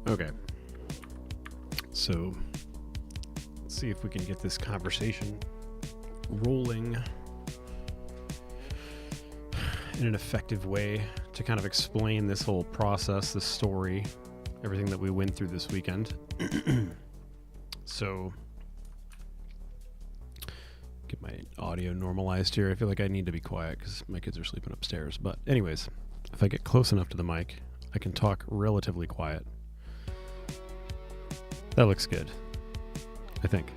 Okay. So, let's see if we can get this conversation rolling in an effective way to kind of explain this whole process, this story, everything that we went through this weekend. So, get my audio normalized here. I feel like I need to be quiet because my kids are sleeping upstairs. But anyways, if I get close enough to the mic, I can talk relatively quiet. That looks good, I think.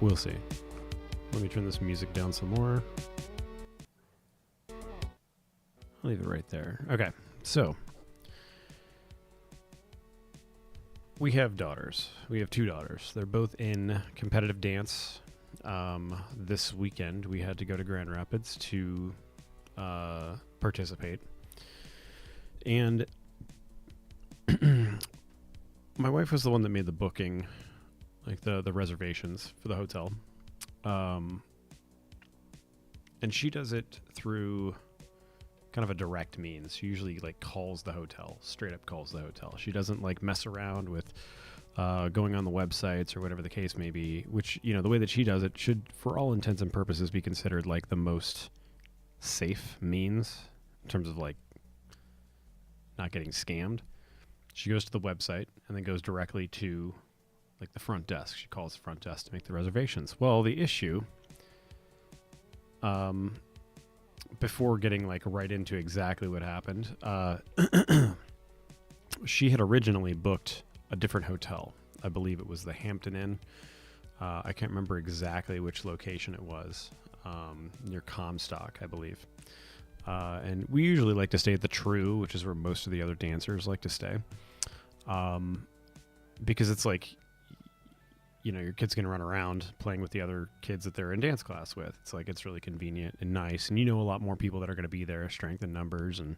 We'll see. Let me turn this music down some more. I'll leave it right there. Okay, so we have daughters. We have 2 daughters. They're both in competitive dance. This weekend, we had to go to Grand Rapids to participate. And my wife was the one that made the booking, like the reservations for the hotel. And she does it through kind of a direct means. She usually like calls the hotel, straight up calls the hotel. She doesn't like mess around with going on the websites or whatever the case may be, which, you know, the way that she does it should, for all intents and purposes, be considered like the most safe means in terms of like not getting scammed. She goes to the website and then goes directly to like the front desk. She calls the front desk to make the reservations. Well, the issue, before getting like right into exactly what happened, she had originally booked a different hotel. I believe it was the Hampton Inn. I can't remember exactly which location it was, near Comstock, I believe. And we usually like to stay at the True, which is where most of the other dancers like to stay. Because it's like, you know, your kid's going to run around playing with the other kids that they're in dance class with. It's like, it's really convenient and nice. And you know a lot more people that are going to be there, strength in numbers. And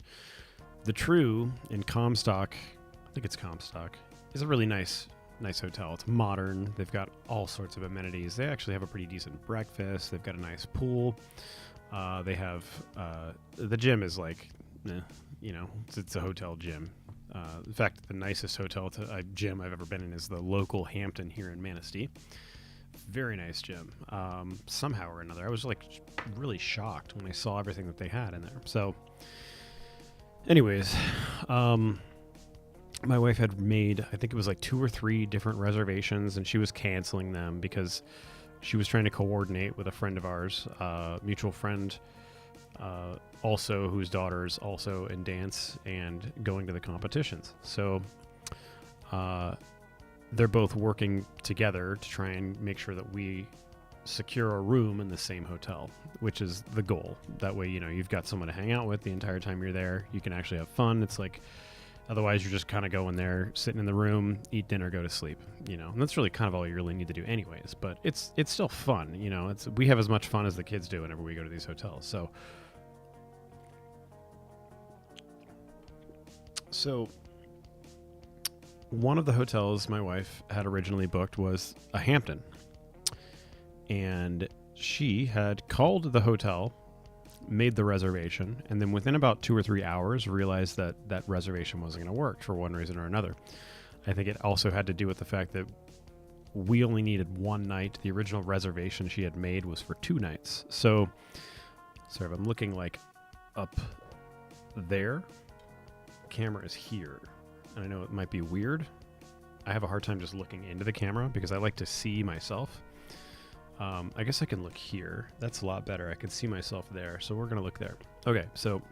the True in Comstock, I think it's Comstock, is a really nice hotel. It's modern. They've got all sorts of amenities. They actually have a pretty decent breakfast. They've got a nice pool. They have, the gym is like, you know, it's a hotel gym. In fact, the nicest hotel gym I've ever been in is the local Hampton here in Manistee. Very nice gym. Somehow or another, I was like really shocked when I saw everything that they had in there. So, anyways, my wife had made, I think it was like 2 or 3 different reservations, and she was canceling them because she was trying to coordinate with a friend of ours, mutual friend, also whose daughter is also in dance and going to the competitions. So they're both working together to try and make sure that we secure a room in the same hotel, which is the goal. That way, you know, you've got someone to hang out with the entire time you're there. You can actually have fun. It's like, otherwise you're just kind of going there, sitting in the room, eat dinner, go to sleep, you know. And that's really kind of all you really need to do anyways, but it's still fun, you know. We have as much fun as the kids do whenever we go to these hotels. So one of the hotels my wife had originally booked was a Hampton. And she had called the hotel, made the reservation, and then within about 2 or 3 hours realized that that reservation wasn't going to work for one reason or another. I think it also had to do with the fact that we only needed 1 night. The original reservation she had made was for 2 nights. So, sorry, if I'm looking like up there, the camera is here. And I know it might be weird. I have a hard time just looking into the camera because I like to see myself. I guess I can look here. That's a lot better. I can see myself there. So we're going to look there. Okay. So,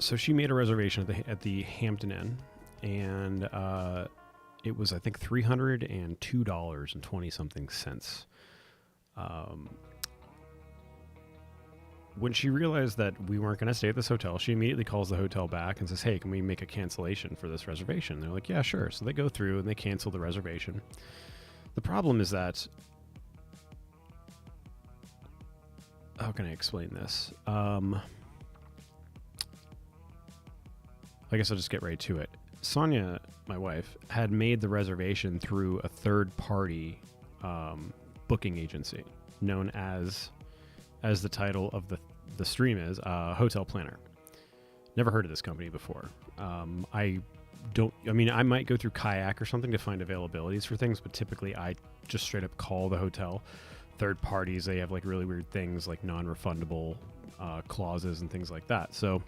so she made a reservation at the Hampton Inn, and it was, I think, $302 and 20 something cents. When she realized that we weren't going to stay at this hotel, she immediately calls the hotel back and says, "Hey, can we make a cancellation for this reservation?" They're like, "Yeah, sure." So they go through and they cancel the reservation. The problem is that, how can I explain this? I guess I'll just get right to it. Sonia, my wife, had made the reservation through a third-party booking agency known as the title of the stream is, Hotel Planner. Never heard of this company before. I don't. I mean, I might go through Kayak or something to find availabilities for things, but typically I just straight up call the hotel. Third parties, they have like really weird things like non-refundable clauses and things like that. So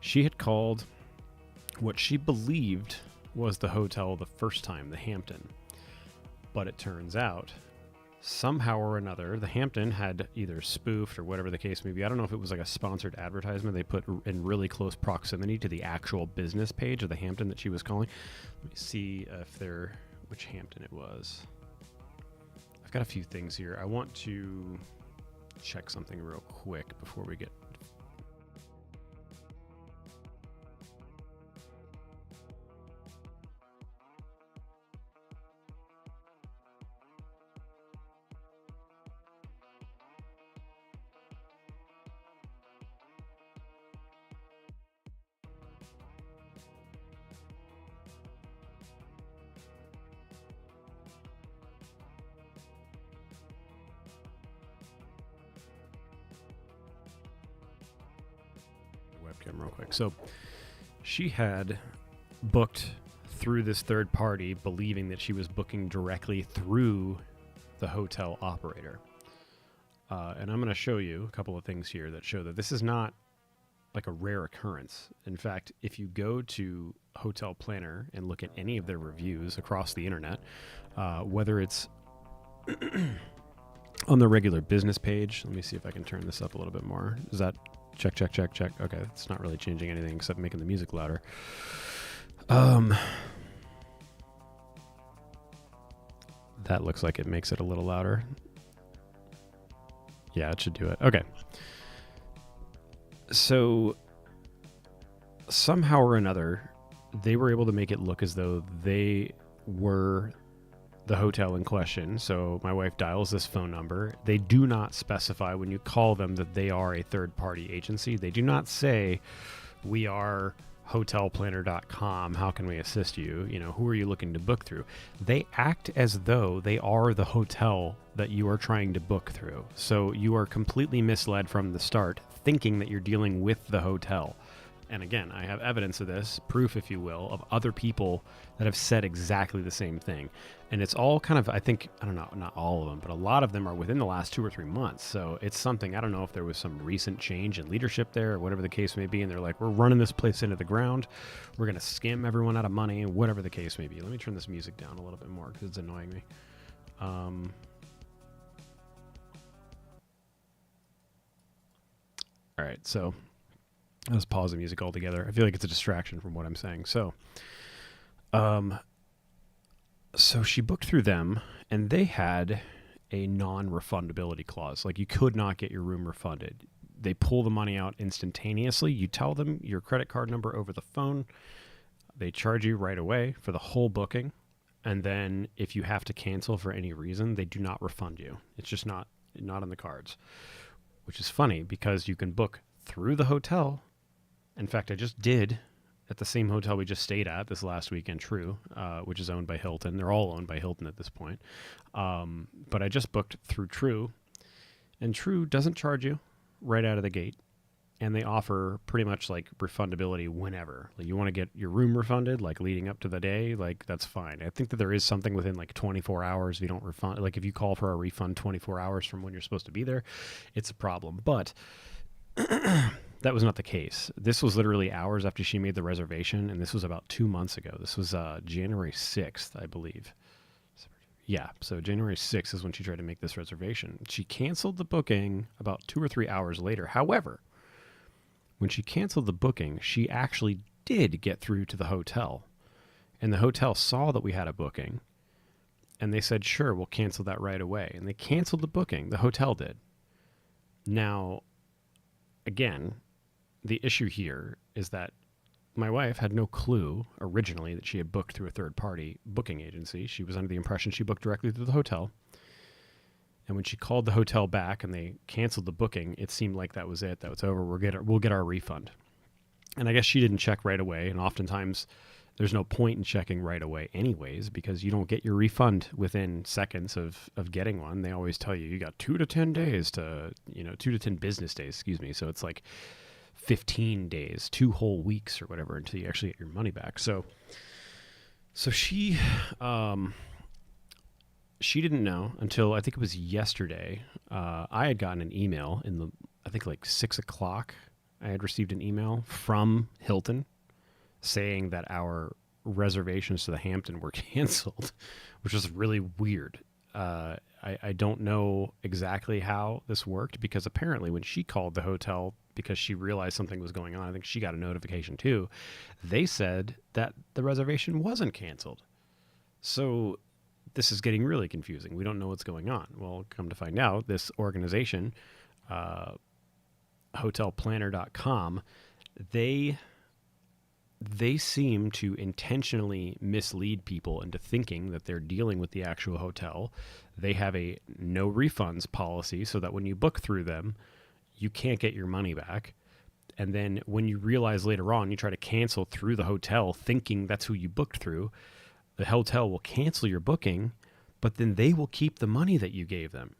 she had called what she believed was the hotel the first time, the Hampton. But it turns out, somehow or another, the Hampton had either spoofed or whatever the case may be. I don't know if it was like a sponsored advertisement they put in really close proximity to the actual business page of the Hampton that she was calling. Let me see which Hampton it was. I've got a few things here. I want to check something real quick before we get... webcam real quick. So she had booked through this third party, believing that she was booking directly through the hotel operator. And I'm going to show you a couple of things here that show that this is not like a rare occurrence. In fact, if you go to Hotel Planner and look at any of their reviews across the internet, whether it's on the regular business page, let me see if I can turn this up a little bit more. Is that check? Okay, it's not really changing anything except making the music louder. That looks like it makes it a little louder. Yeah, it should do it. Okay. So somehow or another, they were able to make it look as though they were the hotel in question. So my wife dials this phone number. They do not specify when you call them that they are a third-party agency. They do not say, we are hotelplanner.com. How can we assist you? You know, who are you looking to book through? They act as though they are the hotel that you are trying to book through. So you are completely misled from the start, thinking that you're dealing with the hotel. And again, I have evidence of this, proof, if you will, of other people that have said exactly the same thing. And it's all kind of, I think, I don't know, not all of them, but a lot of them are within the last 2 or 3 months. So it's something, I don't know if there was some recent change in leadership there or whatever the case may be. And they're like, we're running this place into the ground. We're going to skim everyone out of money, whatever the case may be. Let me turn this music down a little bit more because it's annoying me. All right, so let's pause the music altogether. I feel like it's a distraction from what I'm saying. So she booked through them, and they had a non-refundability clause. Like, you could not get your room refunded. They pull the money out instantaneously. You tell them your credit card number over the phone. They charge you right away for the whole booking. And then if you have to cancel for any reason, they do not refund you. It's just not in the cards, which is funny because you can book through the hotel. In fact, I just did at the same hotel we just stayed at this last weekend, True, which is owned by Hilton. They're all owned by Hilton at this point. But I just booked through True, and True doesn't charge you right out of the gate. And they offer pretty much like refundability whenever. Like, you want to get your room refunded, like leading up to the day, like that's fine. I think that there is something within like 24 hours. If you don't refund, like if you call for a refund 24 hours from when you're supposed to be there, it's a problem. But that was not the case. This was literally hours after she made the reservation, and this was about 2 months ago. This was January 6th, I believe. Yeah, so January 6th is when she tried to make this reservation. She canceled the booking about 2 or 3 hours later. However, when she canceled the booking, she actually did get through to the hotel. And the hotel saw that we had a booking, and they said, sure, we'll cancel that right away. And they canceled the booking. The hotel did. Now, again, the issue here is that my wife had no clue originally that she had booked through a third-party booking agency. She was under the impression she booked directly through the hotel. And when she called the hotel back and they canceled the booking, it seemed like that was it. That was over. We'll get our refund. And I guess she didn't check right away. And oftentimes there's no point in checking right away anyways, because you don't get your refund within seconds of getting one. They always tell you got 2 to 10 days to, 2 to 10 business days, excuse me. So it's like 15 days, 2 whole weeks or whatever until you actually get your money back. So she didn't know until I think it was yesterday. I had gotten an email I think like 6 o'clock. I had received an email from Hilton saying that our reservations to the Hampton were canceled, which was really weird. I don't know exactly how this worked, because apparently when she called the hotel because she realized something was going on, I think she got a notification too. They said that the reservation wasn't canceled. So this is getting really confusing. We don't know what's going on. Well, come to find out, this organization, hotelplanner.com, they seem to intentionally mislead people into thinking that they're dealing with the actual hotel. They have a no refunds policy so that when you book through them, you can't get your money back. And then when you realize later on, you try to cancel through the hotel thinking that's who you booked through, the hotel will cancel your booking, but then they will keep the money that you gave them,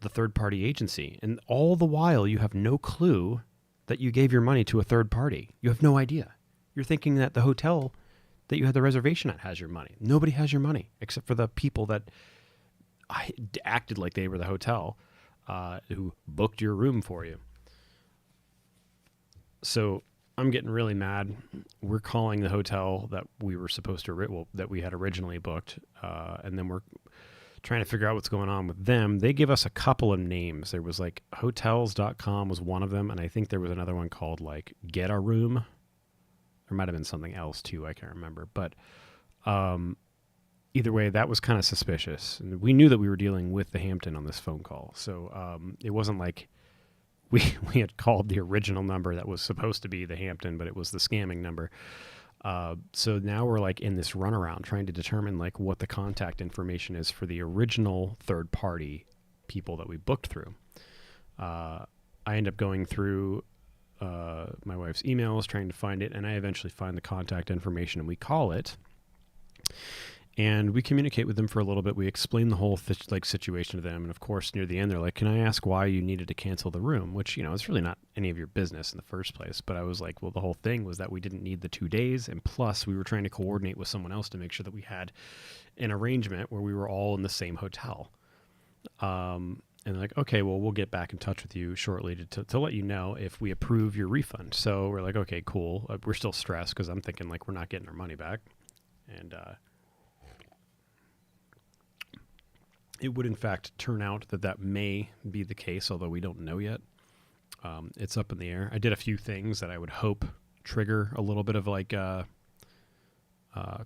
the third-party agency. And all the while, you have no clue that you gave your money to a third party. You have no idea. You're thinking that the hotel that you had the reservation at has your money. Nobody has your money except for the people that acted like they were the hotel, who booked your room for you. So I'm getting really mad. We're calling the hotel that we were supposed to, that we had originally booked, and then we're trying to figure out what's going on with them. They give us a couple of names. There was like hotels.com was one of them, and I think there was another one called like Get a Room. There might have been something else too. I can't remember. But either way, that was kind of suspicious. And we knew that we were dealing with the Hampton on this phone call. So it wasn't like we had called the original number that was supposed to be the Hampton, but it was the scamming number. So now we're like in this runaround trying to determine like what the contact information is for the original third party people that we booked through. I end up going through my wife's emails trying to find it, and I eventually find the contact information, and we call it, and we communicate with them for a little bit. We explain the whole situation to them, and of course near the end they're like, can I ask why you needed to cancel the room? Which, it's really not any of your business in the first place. But I was like, well, the whole thing was that we didn't need the 2 days, and plus we were trying to coordinate with someone else to make sure that we had an arrangement where we were all in the same hotel. And like, okay, well, we'll get back in touch with you shortly to let you know if we approve your refund. So we're like, okay, cool. We're still stressed because I'm thinking like we're not getting our money back. And it would, in fact, turn out that may be the case, although we don't know yet. It's up in the air. I did a few things that I would hope trigger a little bit of like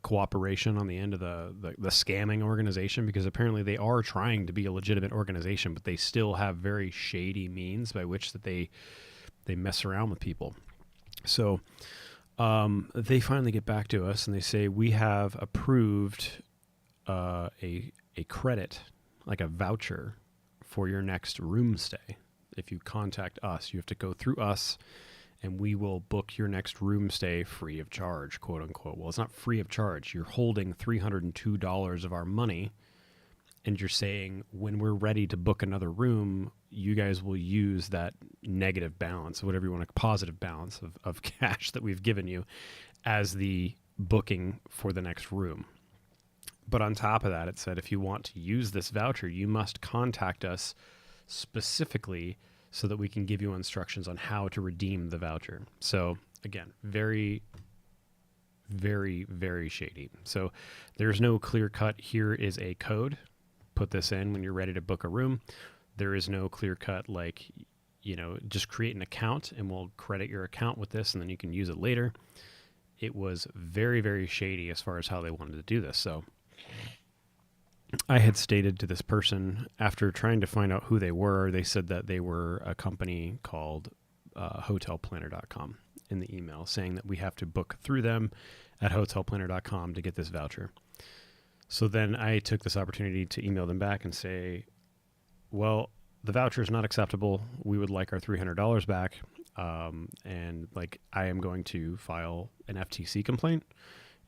cooperation on the end of the scamming organization, because apparently they are trying to be a legitimate organization, but they still have very shady means by which that they mess around with people. So they finally get back to us and they say, we have approved a credit, like a voucher for your next room stay. If you contact us, you have to go through us, and we will book your next room stay free of charge, quote unquote. Well, it's not free of charge. You're holding $302 of our money, and you're saying when we're ready to book another room, you guys will use that negative balance, whatever you want to, positive balance of cash that we've given you as the booking for the next room. But on top of that, it said, if you want to use this voucher, you must contact us specifically so that we can give you instructions on how to redeem the voucher. So again, very, very, very shady. So there's no clear cut, here is a code, put this in when you're ready to book a room. There is no clear cut, like, just create an account and we'll credit your account with this and then you can use it later. It was very, very shady as far as how they wanted to do this. So I had stated to this person, after trying to find out who they were, they said that they were a company called hotelplanner.com in the email, saying that we have to book through them at hotelplanner.com to get this voucher. So then I took this opportunity to email them back and say, well, the voucher is not acceptable. We would like our $300 back. And like, I am going to file an FTC complaint,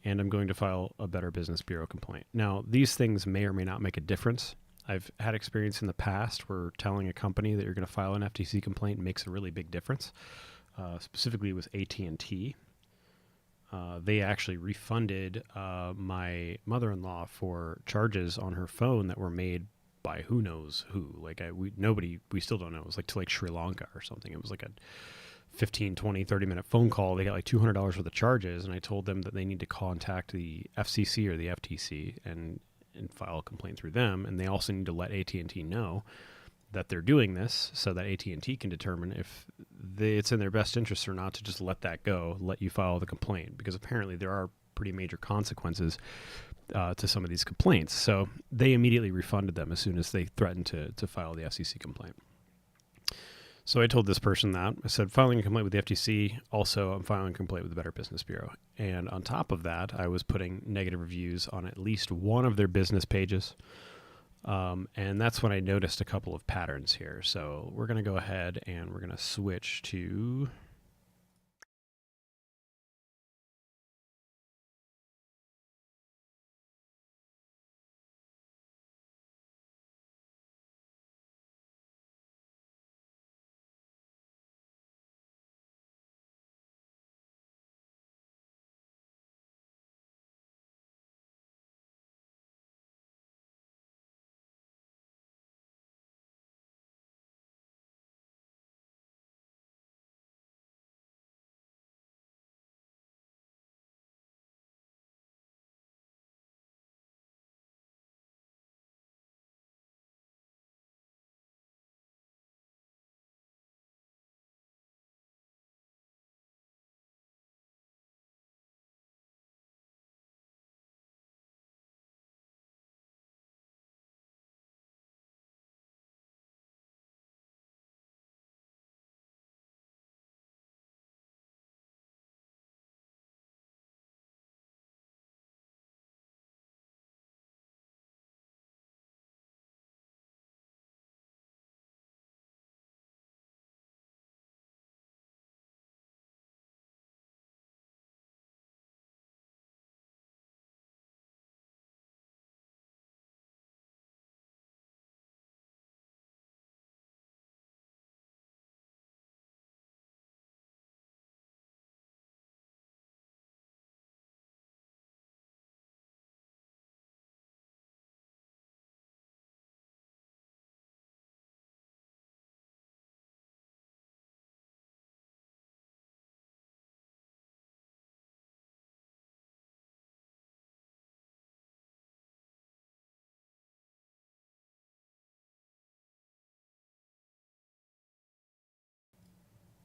and I'm going to file a Better Business Bureau complaint. Now, these things may or may not make a difference. I've had experience in the past where telling a company that you're going to file an FTC complaint makes a really big difference. Specifically, it was AT&T. They actually refunded my mother-in-law for charges on her phone that were made by who knows who. Like we still don't know. It was like to like Sri Lanka or something. It was like a 15, 20, 30-minute phone call. They got like $200 worth of charges, and I told them that they need to contact the FCC or the FTC and file a complaint through them, and they also need to let AT&T know that they're doing this so that AT&T can determine if it's in their best interest or not to just let that go, let you file the complaint, because apparently there are pretty major consequences to some of these complaints. So they immediately refunded them as soon as they threatened to file the FCC complaint. So I told this person that. I said, filing a complaint with the FTC. Also, I'm filing a complaint with the Better Business Bureau. And on top of that, I was putting negative reviews on at least one of their business pages. And that's when I noticed a couple of patterns here. So we're going to go ahead and we're going to switch to...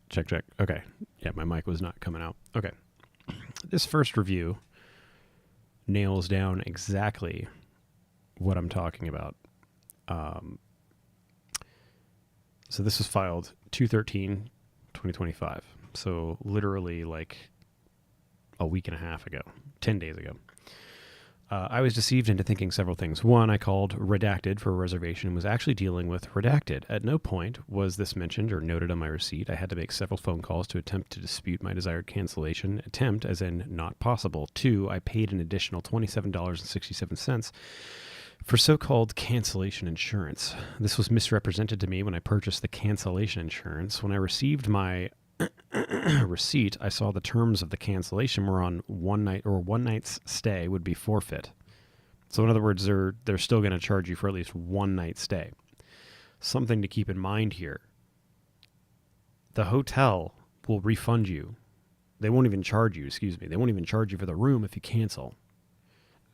Check, check. Okay. Yeah, my mic was not coming out. Okay. This first review nails down exactly what I'm talking about. So this was filed 2/13/2025. So literally like a week and a half ago, 10 days ago. I was deceived into thinking several things. One, I called Redacted for a reservation and was actually dealing with Redacted. At no point was this mentioned or noted on my receipt. I had to make several phone calls to attempt to dispute my desired cancellation. Attempt as in not possible. Two, I paid an additional $27.67 for so-called cancellation insurance. This was misrepresented to me when I purchased the cancellation insurance. When I received my receipt, I saw the terms of the cancellation were on one night's stay would be forfeit. So in other words, they're still going to charge you for at least one night stay. Something to keep in mind here. The hotel will refund you. They won't even charge you, They won't even charge you for the room if you cancel.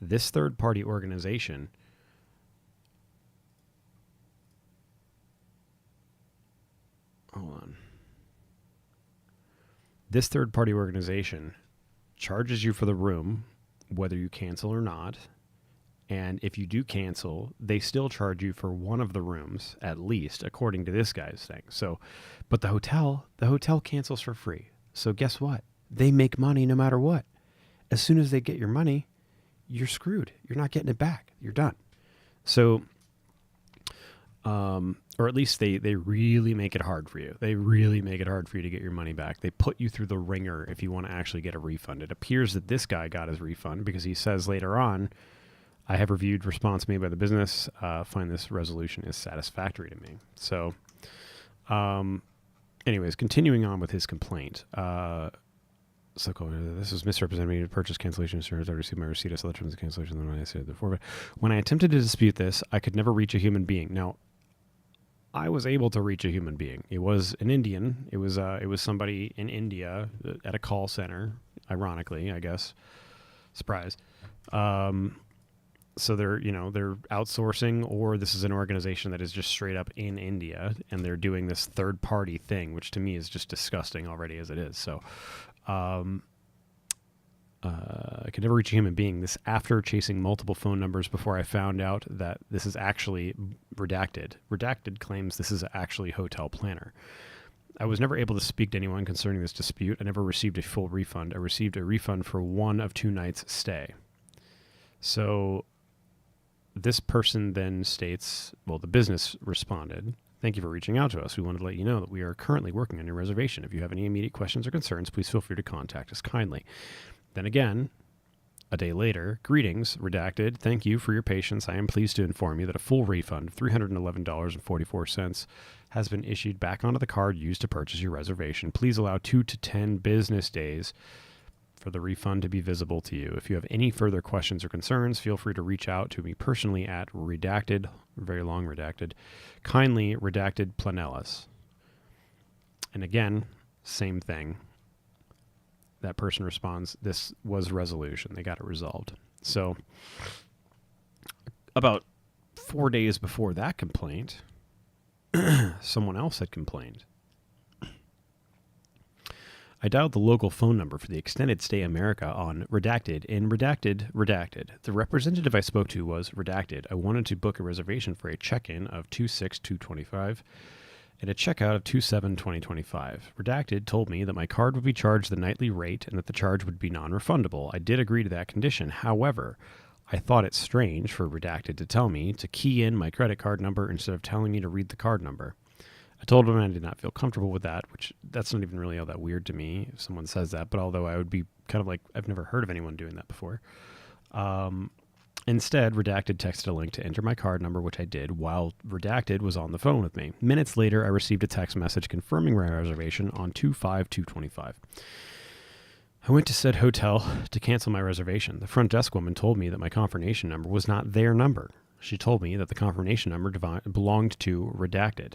This third-party organization hold on. This third-party organization charges you for the room, whether you cancel or not. And if you do cancel, they still charge you for one of the rooms, at least, according to this guy's thing. So, but the hotel cancels for free. So guess what? They make money no matter what. As soon as they get your money, you're screwed. You're not getting it back. You're done. So, or at least they really make it hard for you. They really make it hard for you to get your money back. They put you through the ringer if you want to actually get a refund. It appears that this guy got his refund because he says later on, I have reviewed response made by the business. Find this resolution is satisfactory to me. So, anyways, continuing on with his complaint. This was misrepresented me. Purchase cancellation insurance. I received my receipt. I saw the terms of cancellation. Then I said the forfeit. When I attempted to dispute this, I could never reach a human being. Now, I was able to reach a human being. It was an Indian. It was somebody in India at a call center. Ironically, I guess. Surprise. So they're outsourcing, or this is an organization that is just straight up in India, and they're doing this third party thing, which to me is just disgusting already as it is. So, I could never reach a human being. This after chasing multiple phone numbers before I found out that this is actually Redacted. Redacted claims this is actually Hotel Planner. I was never able to speak to anyone concerning this dispute. I never received a full refund. I received a refund for 1 of 2 nights stay. So this person then states, well, the business responded, "Thank you for reaching out to us. We wanted to let you know that we are currently working on your reservation. If you have any immediate questions or concerns, please feel free to contact us kindly." Then again, a day later, "Greetings, Redacted. Thank you for your patience. I am pleased to inform you that a full refund of $311.44 has been issued back onto the card used to purchase your reservation. Please allow 2 to 10 business days for the refund to be visible to you. If you have any further questions or concerns, feel free to reach out to me personally at Redacted," very long Redacted, "kindly Redacted Planellas." And again, same thing. That person responds, "This was resolution. They got it resolved." So about 4 days before that complaint, someone else had complained. "I dialed the local phone number for the Extended Stay America on Redacted and Redacted. The representative I spoke to was Redacted. I wanted to book a reservation for a check-in of 2/6/2025 and a checkout of 2/7/2025. Redacted told me that my card would be charged the nightly rate and that the charge would be non-refundable. I did agree to that condition. However, I thought it strange for Redacted to tell me to key in my credit card number instead of telling me to read the card number. I told him I did not feel comfortable with that, which that's not even really all that weird to me if someone says that, but although I would be kind of like, I've never heard of anyone doing that before. Instead, Redacted texted a link to enter my card number, which I did, while Redacted was on the phone with me. Minutes later, I received a text message confirming my reservation on 2/5/225. I went to said hotel to cancel my reservation. The front desk woman told me that my confirmation number was not their number. She told me that the confirmation number belonged to Redacted.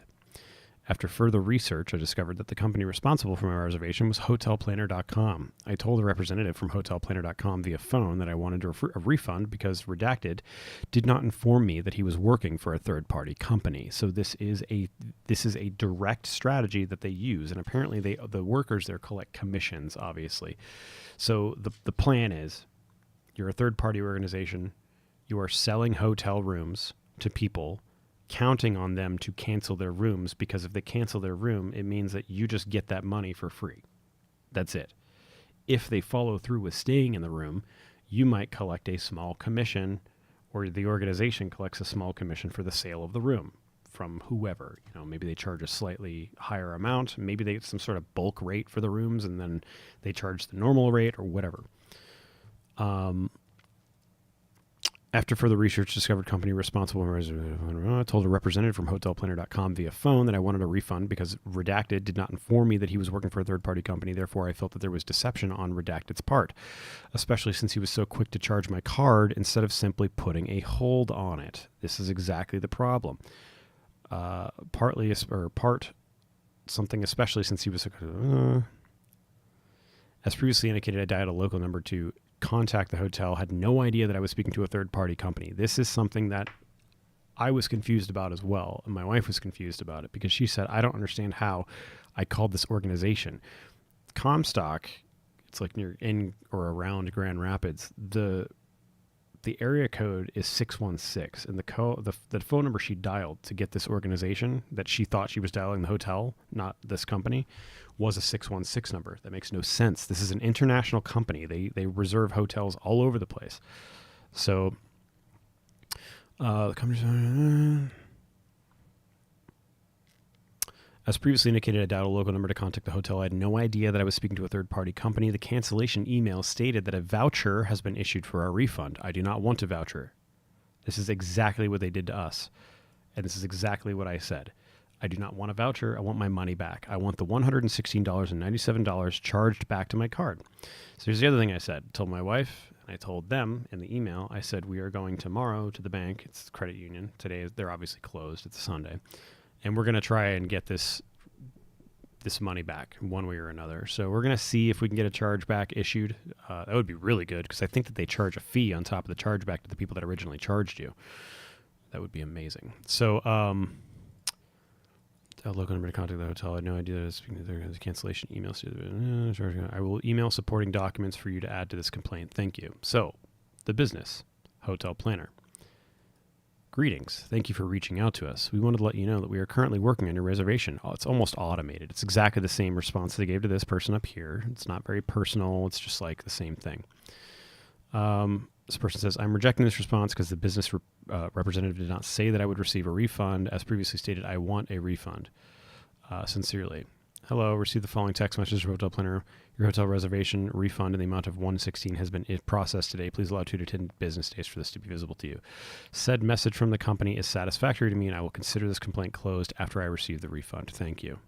After further research, I discovered that the company responsible for my reservation was hotelplanner.com. I told the representative from hotelplanner.com via phone that I wanted a refund because Redacted did not inform me that he was working for a third-party company. So this is a direct strategy that they use, and apparently the workers there collect commissions, obviously. So the plan is, you're a third-party organization, you are selling hotel rooms to people, counting on them to cancel their rooms, because if they cancel their room, it means that you just get that money for free. That's it. If they follow through with staying in the room, you might collect a small commission, or the organization collects a small commission for the sale of the room from whoever. Maybe they charge a slightly higher amount, maybe they get some sort of bulk rate for the rooms, and then they charge the normal rate or whatever. After further research, discovered company responsible told a representative from hotelplanner.com via phone that I wanted a refund because Redacted did not inform me that he was working for a third-party company. Therefore, I felt that there was deception on Redacted's part, especially since he was so quick to charge my card instead of simply putting a hold on it. This is exactly the problem. Something especially since he was... As previously indicated, I dialed a local number to contact the hotel, had no idea that I was speaking to a third-party company. This is something that I was confused about as well, and my wife was confused about it because she said, "I don't understand how I called this organization." Comstock, it's like near in or around Grand Rapids. The area code is 616, and the phone number she dialed to get this organization that she thought she was dialing the hotel, not this company, was a 616 number. That makes no sense. This is an international company. They reserve hotels all over the place. So the company, as previously indicated, I dialed a local number to contact the hotel. I had no idea that I was speaking to a third-party company. The cancellation email stated that a voucher has been issued for our refund. I do not want a voucher. This is exactly what they did to us, and this is exactly what I said. I do not want a voucher. I want my money back. I want the $116.97 charged back to my card. So here's the other thing I said. I told my wife, and I told them in the email, I said, we are going tomorrow to the bank. It's the credit union. Today, they're obviously closed. It's a Sunday. And we're going to try and get this money back one way or another. So we're going to see if we can get a chargeback issued. That would be really good because I think that they charge a fee on top of the chargeback to the people that originally charged you. That would be amazing. So, local number to contact the hotel. I had no idea speaking to their cancellation emails. I will email supporting documents for you to add to this complaint. Thank you. So, the business, hotel planner. Greetings. Thank you for reaching out to us. We wanted to let you know that we are currently working on your reservation. Oh, it's almost automated. It's exactly the same response they gave to this person up here. It's not very personal. It's just like the same thing. This person says, I'm rejecting this response because the business representative did not say that I would receive a refund. As previously stated, I want a refund. Sincerely. Hello, received the following text message from hotel planner. Your hotel reservation refund in the amount of $116 has been processed today. Please allow 2 to 10 business days for this to be visible to you. Said message from the company is satisfactory to me, and I will consider this complaint closed after I receive the refund. Thank you.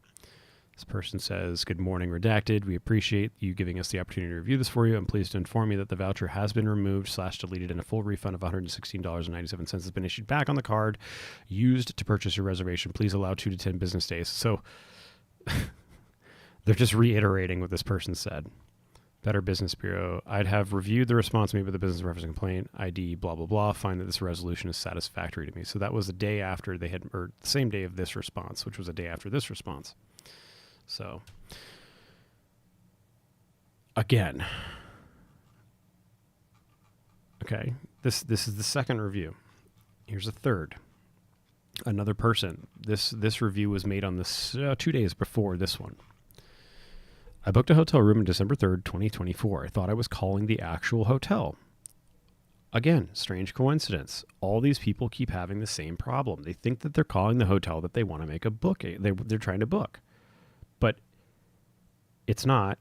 This person says, good morning, redacted. We appreciate you giving us the opportunity to review this for you. I'm pleased to inform you that the voucher has been removed / deleted and a full refund of $116.97 has been issued back on the card used to purchase your reservation. Please allow 2 to 10 business days. So they're just reiterating what this person said. Better Business Bureau. I'd have reviewed the response made by the business reference complaint, ID, blah, blah, blah, find that this resolution is satisfactory to me. So that was the day after they had, or the same day of this response, which was a day after this response. So, again, okay, this is the second review. Here's a third. Another person. This review was made on this 2 days before this one. I booked a hotel room on December 3rd, 2024. I thought I was calling the actual hotel. Again, strange coincidence. All these people keep having the same problem. They think that they're calling the hotel that they want to make a booking. They're trying to book. But it's not.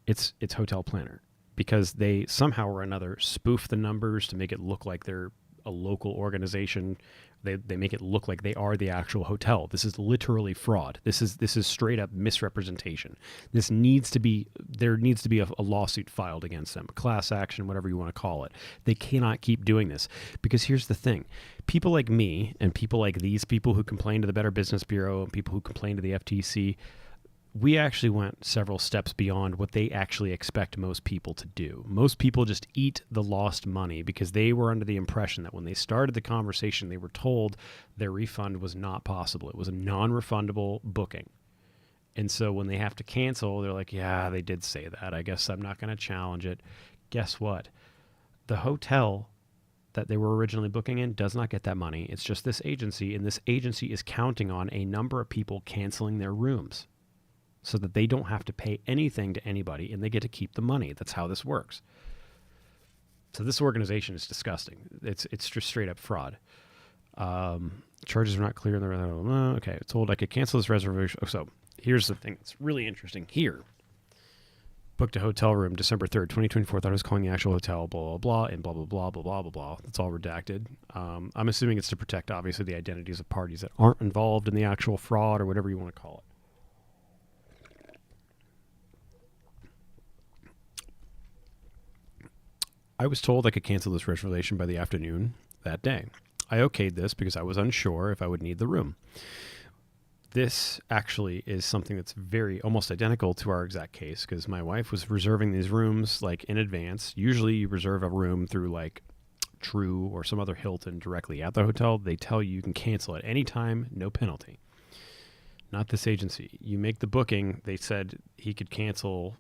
It's hotel planner because they somehow or another spoof the numbers to make it look like they're a local organization. They make it look like they are the actual hotel. This is literally fraud. This is straight up misrepresentation. There needs to be a lawsuit filed against them, a class action, whatever you want to call it. They cannot keep doing this because here's the thing. People like me and people like these people who complain to the Better Business Bureau and people who complain to the FTC, we actually went several steps beyond what they actually expect most people to do. Most people just eat the lost money because they were under the impression that when they started the conversation, they were told their refund was not possible. It was a non-refundable booking. And so when they have to cancel, they're like, yeah, they did say that. I guess I'm not going to challenge it. Guess what? The hotel that they were originally booking in does not get that money. It's just this agency, and this agency is counting on a number of people canceling their rooms, so that they don't have to pay anything to anybody and they get to keep the money. That's how this works. So this organization is disgusting. It's just straight up fraud. Charges are not clear. Okay, it's told I could cancel this reservation. Oh, so here's the thing. It's really interesting here. Booked a hotel room December 3rd, 2024. Thought I was calling the actual hotel, blah, blah, blah, and blah, blah, blah, blah, blah, blah, blah. It's all redacted. I'm assuming it's to protect, obviously, the identities of parties that aren't involved in the actual fraud or whatever you want to call it. I was told I could cancel this reservation by the afternoon that day. I okayed this because I was unsure if I would need the room. This actually is something that's almost identical to our exact case because my wife was reserving these rooms like in advance. Usually you reserve a room through like True or some other Hilton directly at the hotel. They tell you can cancel at any time, no penalty. Not this agency. You make the booking. They said he could cancel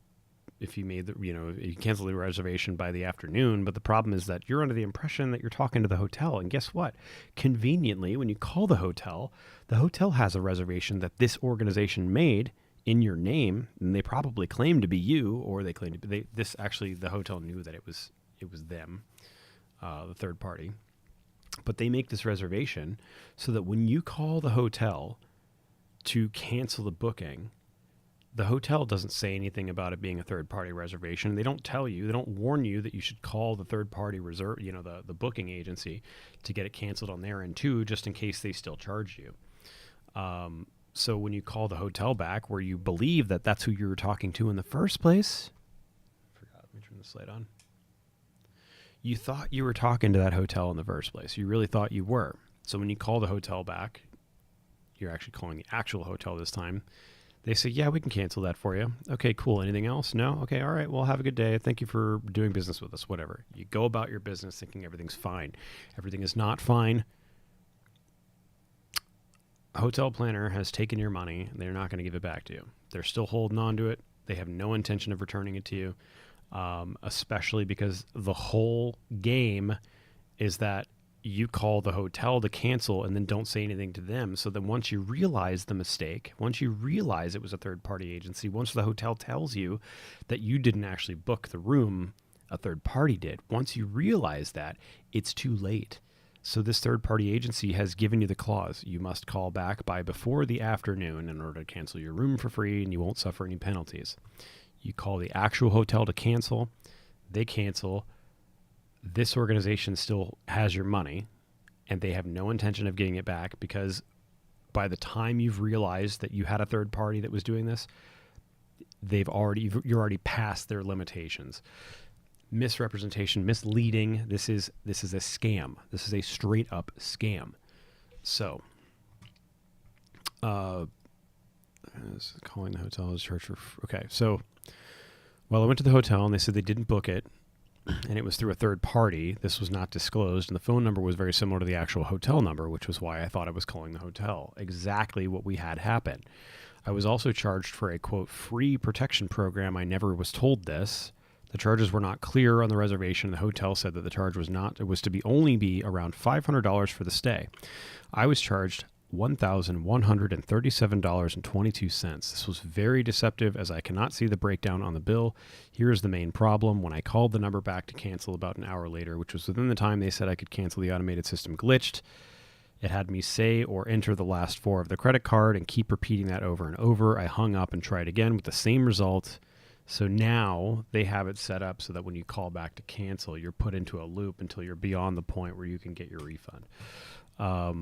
if you made you cancel the reservation by the afternoon, but the problem is that you're under the impression that you're talking to the hotel. And guess what? Conveniently, when you call the hotel has a reservation that this organization made in your name, and they probably claim to be you, or they claim to be, the hotel knew that it was them, the third party. But they make this reservation so that when you call the hotel to cancel the booking, the hotel doesn't say anything about it being a third-party reservation. They don't tell you, they don't warn you that you should call the third-party reserve, the booking agency to get it canceled on their end too, just in case they still charge you. So when you call the hotel back where you believe that that's who you were talking to in the first place, forgot, let me turn this light on. You thought you were talking to that hotel in the first place. You really thought you were. So when you call the hotel back, you're actually calling the actual hotel this time. They say, yeah, we can cancel that for you. Okay, cool. Anything else? No? Okay, all right. Well, have a good day. Thank you for doing business with us, whatever. You go about your business thinking everything's fine. Everything is not fine. A hotel planner has taken your money. They're not going to give it back to you. They're still holding on to it. They have no intention of returning it to you, especially because the whole game is that you call the hotel to cancel and then don't say anything to them. So then once you realize the mistake, once you realize it was a third-party agency, once the hotel tells you that you didn't actually book the room, a third party did. Once you realize that, it's too late. So this third-party agency has given you the clause. You must call back by before the afternoon in order to cancel your room for free, and you won't suffer any penalties. You call the actual hotel to cancel. They cancel. This organization still has your money, and they have no intention of getting it back because by the time you've realized that you had a third party that was doing this, you're already past their limitations. Misrepresentation, misleading. This is a scam. This is a straight up scam. So, calling the hotel is charged for. Okay, so, well, I went to the hotel and they said they didn't book it, and it was through a third party. This was not disclosed, and the phone number was very similar to the actual hotel number, which was why I thought I was calling the hotel. Exactly what we had happen. I was also charged for a quote free protection program. I never was told this. The charges were not clear on the reservation. The hotel said that the charge was not. It was to be only be around $500 for the stay. I was charged $1,137.22. This was very deceptive as I cannot see the breakdown on the bill. Here is the main problem. When I called the number back to cancel about an hour later, which was within the time they said I could cancel, the automated system glitched. It had me say or enter the last four of the credit card and keep repeating that over and over. I hung up and tried again with the same result. So now they have it set up so that when you call back to cancel, you're put into a loop until you're beyond the point where you can get your refund. I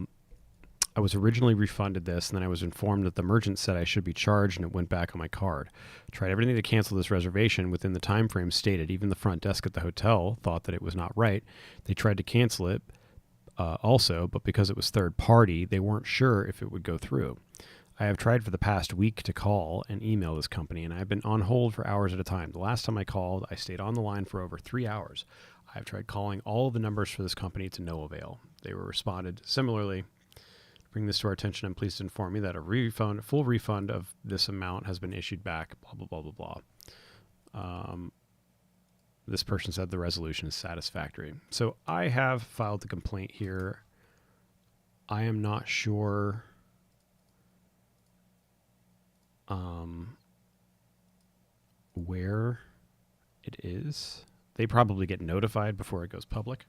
was originally refunded this, and then I was informed that the merchant said I should be charged, and it went back on my card. I tried everything to cancel this reservation within the time frame stated. Even the front desk at the hotel thought that it was not right. They tried to cancel it also, but because it was third party, they weren't sure if it would go through. I have tried for the past week to call and email this company, and I've been on hold for hours at a time. The last time I called, I stayed on the line for over 3 hours. I've tried calling all of the numbers for this company to no avail. They were responded similarly. Bring this to our attention. I'm pleased to inform you that a full refund of this amount has been issued back, blah, blah, blah, blah, blah. This person said the resolution is satisfactory. So I have filed the complaint here. I am not sure where it is. They probably get notified before it goes public.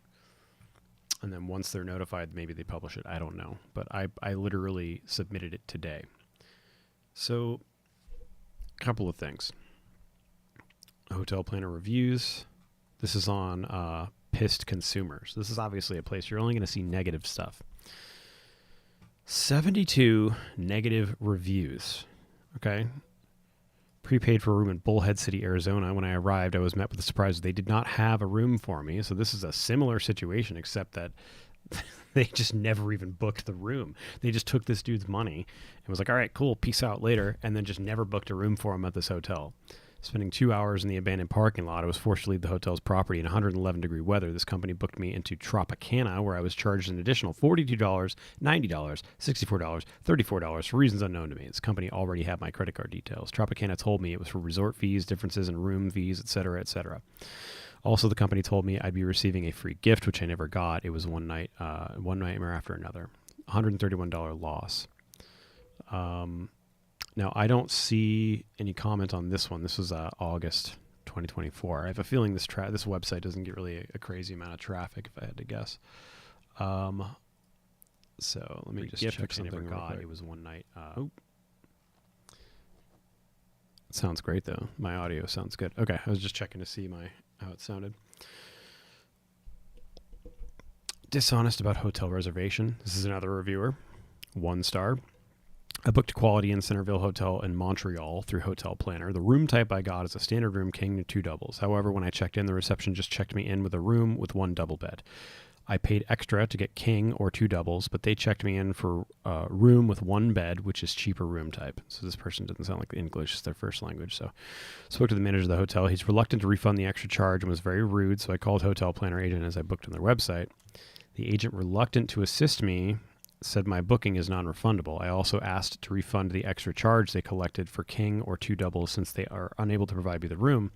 And then once they're notified, maybe they publish it. I don't know. But I literally submitted it today. So, a couple of things. Hotel planner reviews. This is on Pissed Consumers. This is obviously a place you're only going to see negative stuff. 72 negative reviews. Okay. Prepaid for a room in Bullhead City, Arizona. When I arrived, I was met with a surprise. They did not have a room for me. So this is a similar situation, except that they just never even booked the room. They just took this dude's money and was like, all right, cool, peace out later, and then just never booked a room for him at this hotel. Spending 2 hours in the abandoned parking lot, I was forced to leave the hotel's property in 111-degree weather. This company booked me into Tropicana, where I was charged an additional $42, $90, $64, $34 for reasons unknown to me. This company already had my credit card details. Tropicana told me it was for resort fees, differences in room fees, etc., etc. Also, the company told me I'd be receiving a free gift, which I never got. It was one nightmare after another. $131 loss. Now, I don't see any comment on this one. This was August 2024. I have a feeling this website doesn't get really a crazy amount of traffic, if I had to guess. So let me just check something real quick. It was one night. It sounds great, though. My audio sounds good. Okay, I was just checking to see how it sounded. Dishonest about hotel reservation. This is another reviewer. 1 star. I booked a Quality Inn Centerville Hotel in Montreal through Hotel Planner. The room type I got is a standard room, king, and 2 doubles. However, when I checked in, the reception just checked me in with a room with 1 double bed. I paid extra to get king or 2 doubles, but they checked me in for a room with 1 bed, which is cheaper room type. So this person doesn't sound like English is their first language. So I spoke to the manager of the hotel. He's reluctant to refund the extra charge and was very rude, so I called Hotel Planner agent as I booked on their website. The agent, reluctant to assist me, said my booking is non-refundable. I also asked to refund the extra charge they collected for king or 2 doubles since they are unable to provide me the room.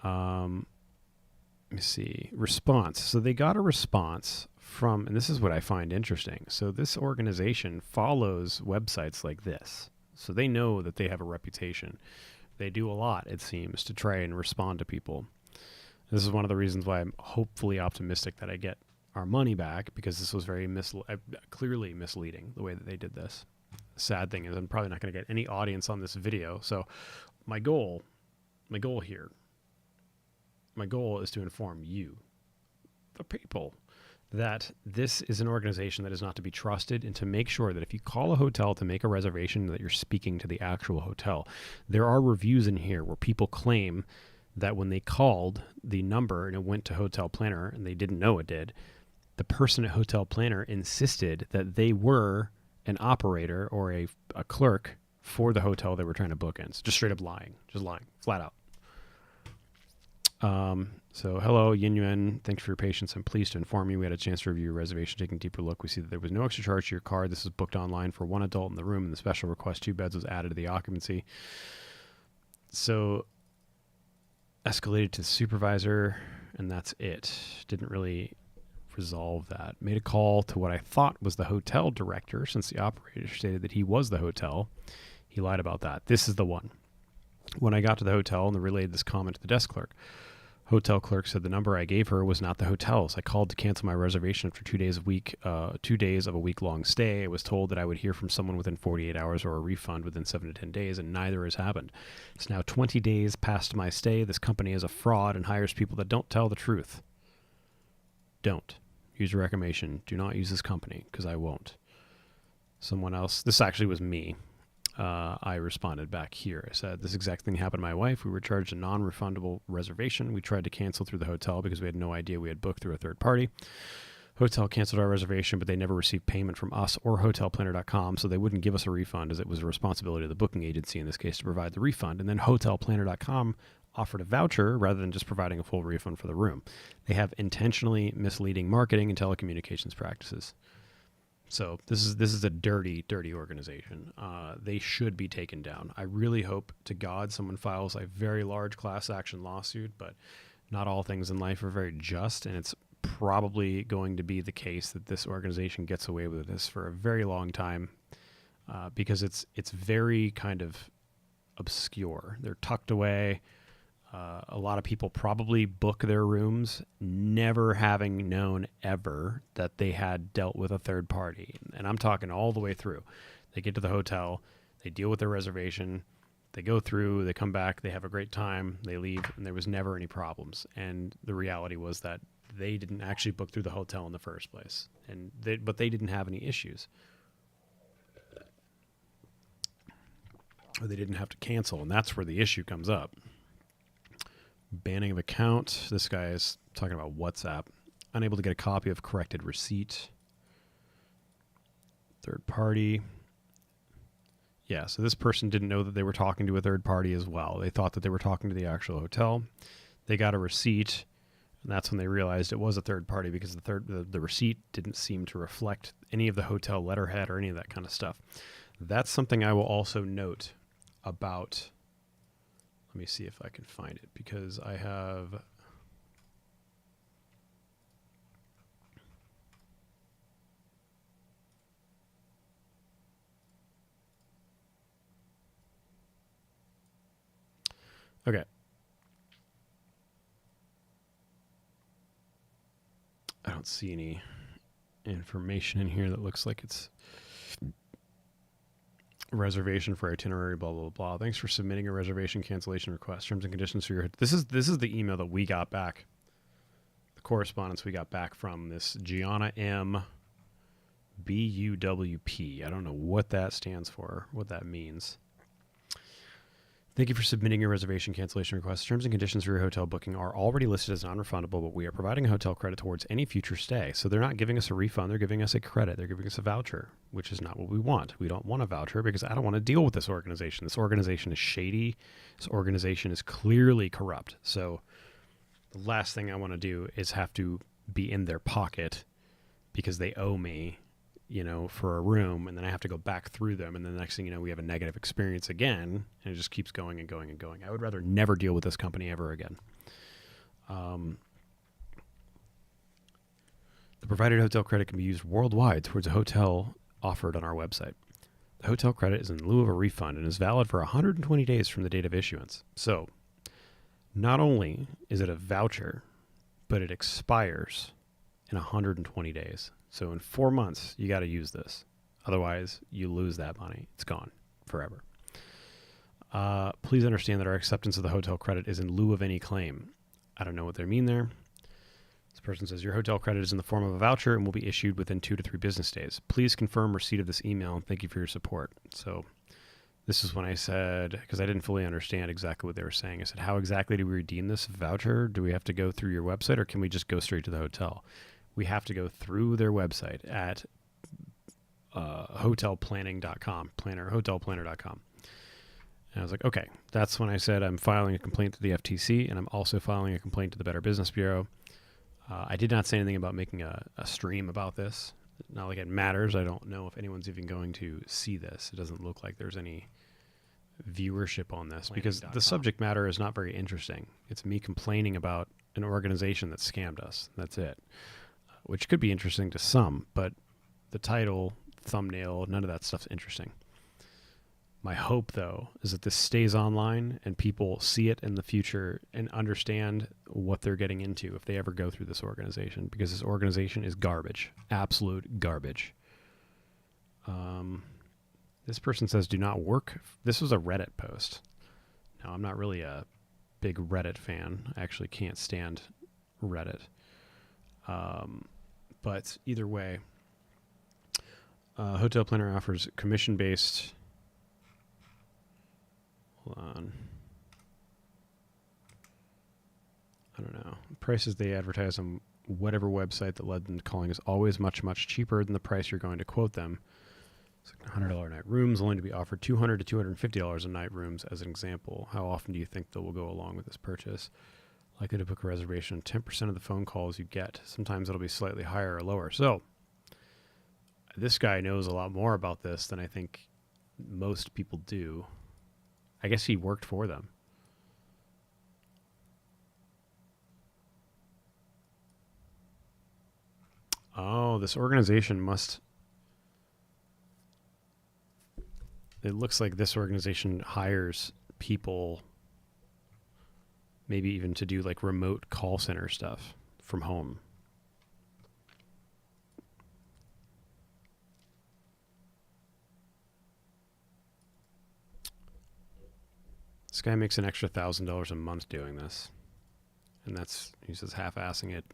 Let me see. Response. So they got a response from, and this is what I find interesting. So this organization follows websites like this. So they know that they have a reputation. They do a lot, it seems, to try and respond to people. This is one of the reasons why I'm hopefully optimistic that I get our money back, because this was very clearly misleading the way that they did this. The sad thing is I'm probably not going to get any audience on this video. So my goal is to inform you, the people, that this is an organization that is not to be trusted, and to make sure that if you call a hotel to make a reservation, that you're speaking to the actual hotel. There are reviews in here where people claim that when they called the number and it went to Hotel Planner and they didn't know it did, the person at Hotel Planner insisted that they were an operator or a clerk for the hotel they were trying to book in. So just straight up lying, flat out. So hello, Yin Yuan. Thanks for your patience. I'm pleased to inform you we had a chance to review your reservation. Taking a deeper look, we see that there was no extra charge to your card. This was booked online for 1 adult in the room, and the special request 2 beds was added to the occupancy. So escalated to the supervisor, and that's it. Didn't really resolve that. Made a call to what I thought was the hotel director, since the operator stated that he was the hotel. He lied about that. This is the one. When I got to the hotel and relayed this comment to the desk clerk, hotel clerk said the number I gave her was not the hotel's. I called to cancel my reservation after 2 days of a week-long stay. I was told that I would hear from someone within 48 hours or a refund within 7 to 10 days, and neither has happened. It's now 20 days past my stay. This company is a fraud and hires people that don't tell the truth. Don't. Use your recommendation. Do not use this company, because I won't. Someone else. This actually was me. I responded back here. I said, this exact thing happened to my wife. We were charged a non-refundable reservation. We tried to cancel through the hotel because we had no idea we had booked through a third party. Hotel canceled our reservation, but they never received payment from us or hotelplanner.com, so they wouldn't give us a refund, as it was a responsibility of the booking agency in this case to provide the refund. And then hotelplanner.com offered a voucher rather than just providing a full refund for the room. They have intentionally misleading marketing and telecommunications practices. So this is a dirty, dirty organization. They should be taken down. I really hope to God someone files a very large class action lawsuit, but not all things in life are very just, and it's probably going to be the case that this organization gets away with this for a very long time, because it's very kind of obscure. They're tucked away. A lot of people probably book their rooms never having known ever that they had dealt with a third party. And I'm talking all the way through. They get to the hotel, they deal with their reservation, they go through, they come back, they have a great time, they leave, and there was never any problems. And the reality was that they didn't actually book through the hotel in the first place. But they didn't have any issues. Or they didn't have to cancel, and that's where the issue comes up. Banning of account. This guy is talking about WhatsApp. Unable to get a copy of corrected receipt. Third party. Yeah, so this person didn't know that they were talking to a third party as well. They thought that they were talking to the actual hotel. They got a receipt, and that's when they realized it was a third party, because the receipt didn't seem to reflect any of the hotel letterhead or any of that kind of stuff. That's something I will also note about. Let me see if I can find it, because I have. Okay. I don't see any information in here that looks like it's reservation for itinerary, blah, blah, blah. Thanks for submitting a reservation cancellation request. Terms and conditions for your... This is the email that we got back. The correspondence we got back from this Gianna M. BUWP. I don't know what that stands for, what that means. Thank you for submitting your reservation cancellation request. Terms and conditions for your hotel booking are already listed as non-refundable, but we are providing a hotel credit towards any future stay. So they're not giving us a refund. They're giving us a credit. They're giving us a voucher, which is not what we want. We don't want a voucher because I don't want to deal with this organization. This organization is shady. This organization is clearly corrupt. So the last thing I want to do is have to be in their pocket because they owe me, for a room, and then I have to go back through them, and then the next thing you know, we have a negative experience again, and it just keeps going and going and going. I would rather never deal with this company ever again. The provided hotel credit can be used worldwide towards a hotel offered on our website. The hotel credit is in lieu of a refund and is valid for 120 days from the date of issuance. So, not only is it a voucher, but it expires in 120 days. So in 4 months, you got to use this. Otherwise, you lose that money. It's gone forever. Please understand that our acceptance of the hotel credit is in lieu of any claim. I don't know what they mean there. This person says, your hotel credit is in the form of a voucher and will be issued within 2 to 3 business days. Please confirm receipt of this email, and thank you for your support. So this is when I said, because I didn't fully understand exactly what they were saying. I said, how exactly do we redeem this voucher? Do we have to go through your website, or can we just go straight to the hotel? We have to go through their website at hotelplanning.com, hotelplanner.com. And I was like, okay, that's when I said I'm filing a complaint to the FTC, and I'm also filing a complaint to the Better Business Bureau. I did not say anything about making a stream about this. Not like it matters. I don't know if anyone's even going to see this. It doesn't look like there's any viewership on this because the subject matter is not very interesting. It's me complaining about an organization that scammed us. That's it. Which could be interesting to some, but the title, thumbnail, none of that stuff's interesting. My hope, though, is that this stays online and people see it in the future and understand what they're getting into if they ever go through this organization, because this organization is garbage, absolute garbage. This person says, do not work. This was a Reddit post. Now, I'm not really a big Reddit fan. I actually can't stand Reddit. But either way, Hotel Planner offers commission-based. Hold on. I don't know. Prices they advertise on whatever website that led them to calling is always much, much cheaper than the price you're going to quote them. It's like $100 night rooms only to be offered $200 to $250 a night rooms as an example. How often do you think they will go along with this purchase? Likely to book a reservation, 10% of the phone calls you get. Sometimes it'll be slightly higher or lower. So this guy knows a lot more about this than I think most people do. I guess he worked for them. Oh, this organization must... It looks like this organization hires people... maybe even to do like remote call center stuff from home. This guy makes an extra $1,000 a month doing this. And that's, he says, half-assing it.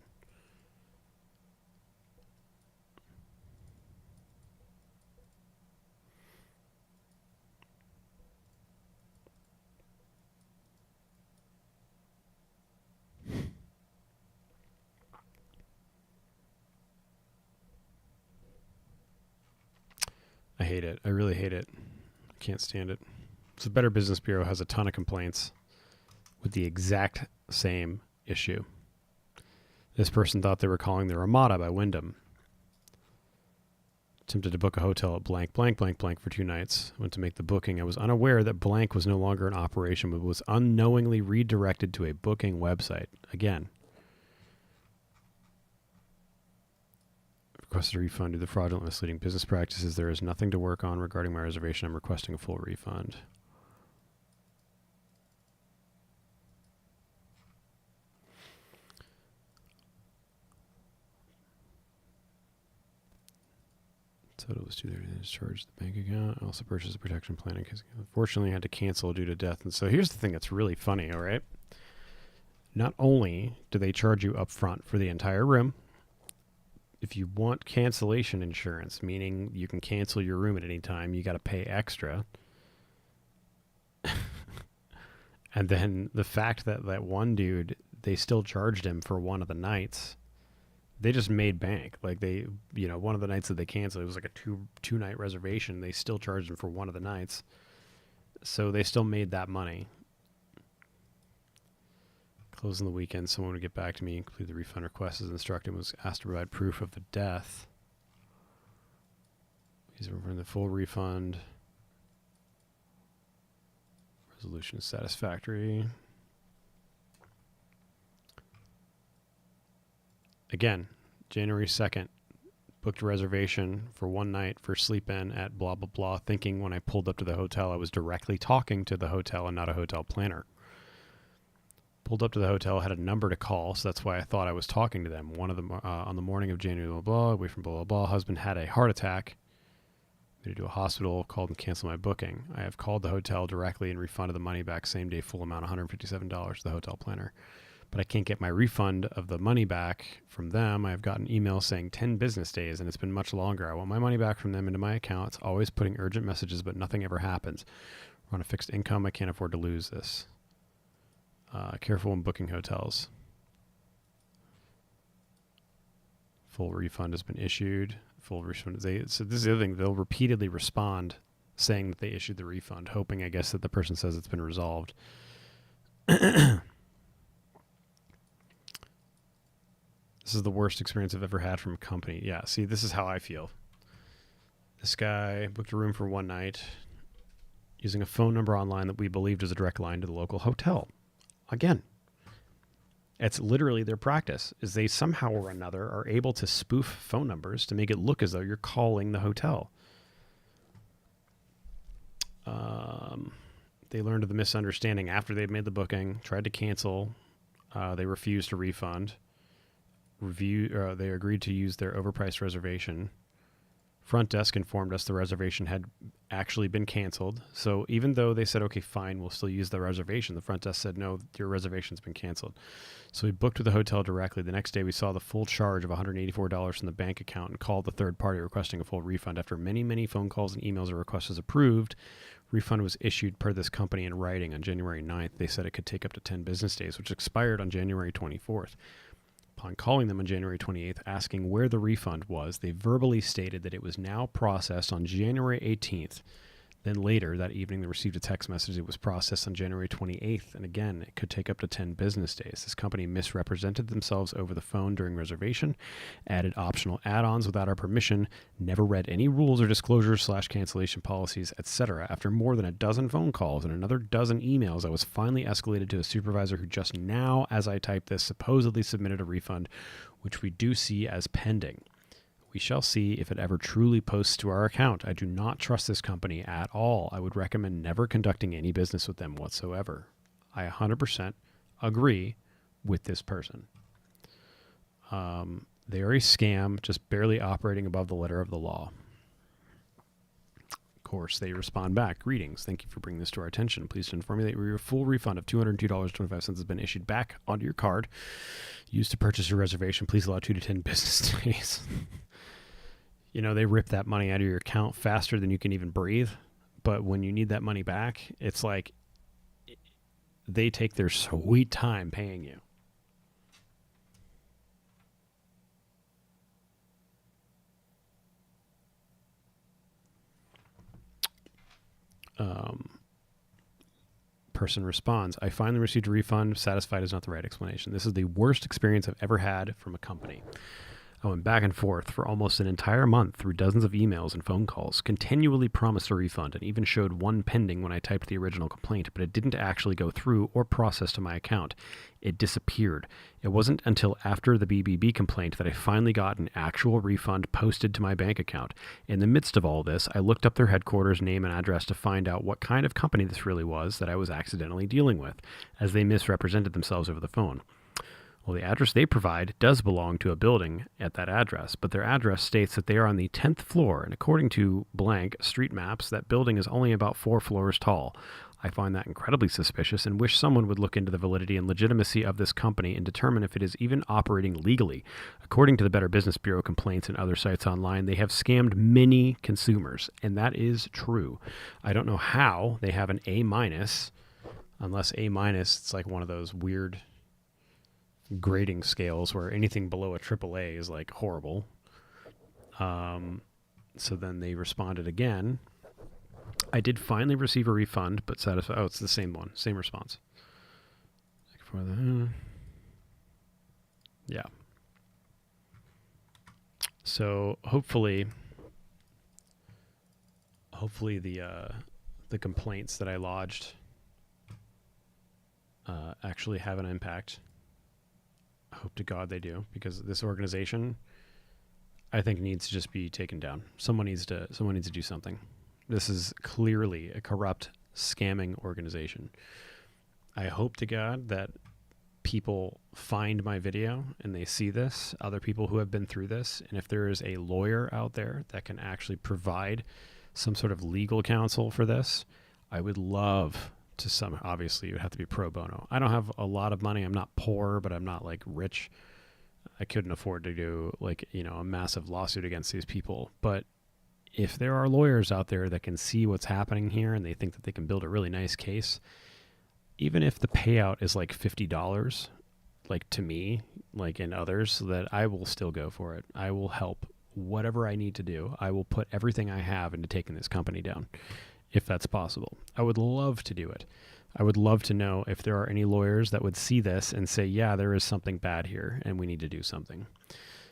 I hate it. I really hate it. I can't stand it. So the Better Business Bureau has a ton of complaints with the exact same issue. This person thought they were calling the Ramada by Wyndham. Attempted to book a hotel at blank, blank, blank, blank for 2 nights. Went to make the booking. I was unaware that blank was no longer in operation, but was unknowingly redirected to a booking website. Again. Requested a refund due to fraudulent misleading business practices. There is nothing to work on regarding my reservation. I'm requesting a full refund. Total was $230. Charged the bank account. I also purchased a protection plan because unfortunately I had to cancel due to death. And so here's the thing that's really funny, all right? Not only do they charge you up front for the entire room, if you want cancellation insurance, meaning you can cancel your room at any time, you got to pay extra. And then the fact that that one dude, they still charged him for one of the nights. They just made bank. Like one of the nights that they canceled, it was like a two night reservation. They still charged him for one of the nights. So they still made that money. Closing the weekend, someone would get back to me, complete the refund request as instructed, was asked to provide proof of the death. He's referring the full refund. Resolution is satisfactory. Again, January 2nd, booked a reservation for one night for sleep in at blah, blah, blah, thinking when I pulled up to the hotel, I was directly talking to the hotel and not a hotel planner. Pulled up to the hotel, had a number to call, so that's why I thought I was talking to them. One of them, on the morning of January, blah, blah, away from blah, blah, blah, husband had a heart attack. Made it to a hospital, called and canceled my booking. I have called the hotel directly and refunded the money back same day, full amount, $157 to the hotel planner. But I can't get my refund of the money back from them. I have gotten emails saying 10 business days, and it's been much longer. I want my money back from them into my account. It's always putting urgent messages, but nothing ever happens. We're on a fixed income. I can't afford to lose this. Careful when booking hotels. Full refund has been issued. Full refund. So this is the other thing. They'll repeatedly respond saying that they issued the refund, hoping, I guess, that the person says it's been resolved. This is the worst experience I've ever had from a company. Yeah, see, this is how I feel. This guy booked a room for one night using a phone number online that we believed was a direct line to the local hotel. Again, it's literally their practice, is they somehow or another are able to spoof phone numbers to make it look as though you're calling the hotel. They learned of the misunderstanding after they'd made the booking, tried to cancel. They refused to refund. They agreed to use their overpriced reservation. Front desk informed us the reservation had actually been canceled. So even though they said, okay, fine, we'll still use the reservation, the front desk said, no, your reservation's been canceled. So we booked with the hotel directly. The next day we saw the full charge of $184 from the bank account and called the third party requesting a full refund. After many, many phone calls and emails, a request was approved. Refund was issued per this company in writing on January 9th. They said it could take up to 10 business days, which expired on January 24th. Upon calling them on January 28th, asking where the refund was, they verbally stated that it was now processed on January 18th. Then later that evening, they received a text message. It was processed on January 28th. And again, it could take up to 10 business days. This company misrepresented themselves over the phone during reservation, added optional add-ons without our permission, never read any rules or disclosures / cancellation policies, etc. After more than a dozen phone calls and another dozen emails, I was finally escalated to a supervisor who just now, as I typed this, supposedly submitted a refund, which we do see as pending. We shall see if it ever truly posts to our account. I do not trust this company at all. I would recommend never conducting any business with them whatsoever. I 100% agree with this person. They are a scam, just barely operating above the letter of the law. Of course, they respond back. Greetings. Thank you for bringing this to our attention. Please to inform you that your full refund of $202.25 has been issued back onto your card. Used to purchase your reservation. Please allow 2 to 10 business days. You know, they rip that money out of your account faster than you can even breathe. But when you need that money back, it's like they take their sweet time paying you. Person responds, I finally received a refund. Satisfied is not the right explanation. This is the worst experience I've ever had from a company. I went back and forth for almost an entire month through dozens of emails and phone calls, continually promised a refund, and even showed one pending when I typed the original complaint, but it didn't actually go through or process to my account. It disappeared. It wasn't until after the BBB complaint that I finally got an actual refund posted to my bank account. In the midst of all this, I looked up their headquarters name and address to find out what kind of company this really was that I was accidentally dealing with, as they misrepresented themselves over the phone. Well, the address they provide does belong to a building at that address, but their address states that they are on the 10th floor, and according to blank street maps, that building is only about 4 floors tall. I find that incredibly suspicious and wish someone would look into the validity and legitimacy of this company and determine if it is even operating legally. According to the Better Business Bureau complaints and other sites online, they have scammed many consumers, and that is true. I don't know how they have an A-, unless A-, it's like one of those weird grading scales where anything below a AAA is like horrible. So then they responded again. I did finally receive a refund, but satisfied. Oh, it's the same one, same response. For the, yeah. So hopefully the complaints that I lodged actually have an impact. I hope to God they do, because this organization, I think, needs to just be taken down. Someone needs to do something. This is clearly a corrupt, scamming organization. I hope to God that people find my video and they see this, other people who have been through this, and if there is a lawyer out there that can actually provide some sort of legal counsel for this, I would love to obviously it would have to be pro bono. I don't have a lot of money. I'm not poor, but I'm not like rich. I couldn't afford to do a massive lawsuit against these people. But if there are lawyers out there that can see what's happening here and they think that they can build a really nice case, even if the payout is like $50, like to me, like in others, that I will still go for it. I will help whatever I need to do. I will put everything I have into taking this company down, if that's possible. I would love to do it. I would love to know if there are any lawyers that would see this and say, yeah, there is something bad here and we need to do something.